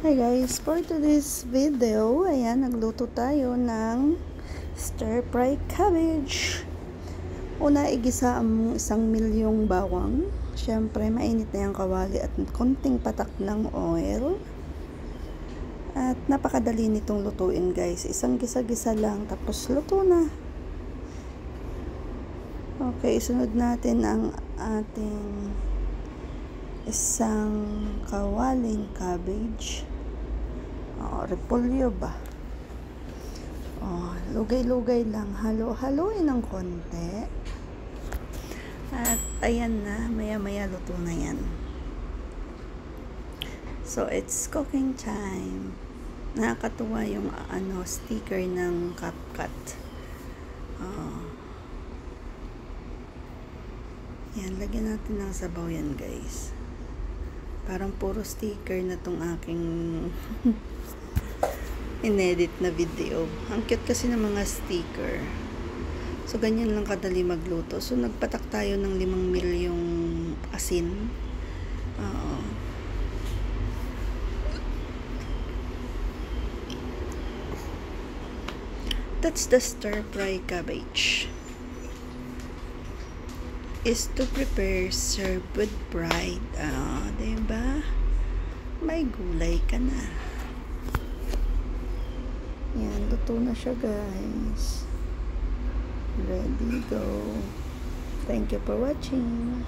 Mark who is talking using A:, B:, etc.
A: Hi guys, for today's video, ayan, nagluto tayo ng stir fry cabbage. Una, igisa ang 1,000,000 bawang. Siyempre, mainit na yung kawali at konting patak ng oil. At napakadali nitong lutuin guys. Isang gisa-gisa lang, tapos luto na. Okay, isunod natin ang ating isang kawaling cabbage. Repolyo ba? Lugay-lugay lang. Halo-haloin ng konti. At ayan na, maya-maya luto na yan. So, it's cooking time. Nakakatuwa yung sticker ng CapCut. Yan, lagyan natin ng sabaw yan guys. Parang puro sticker na tong aking inedit na video. Ang cute kasi ng mga sticker. So, ganyan lang kadali magluto. So, nagpatak tayo ng 5,000,000 asin. That's the stir fry cabbage. Is to prepare, serve with pride. Diba? May gulay ka na. Yan, luto na siya guys. Ready, go. Thank you for watching.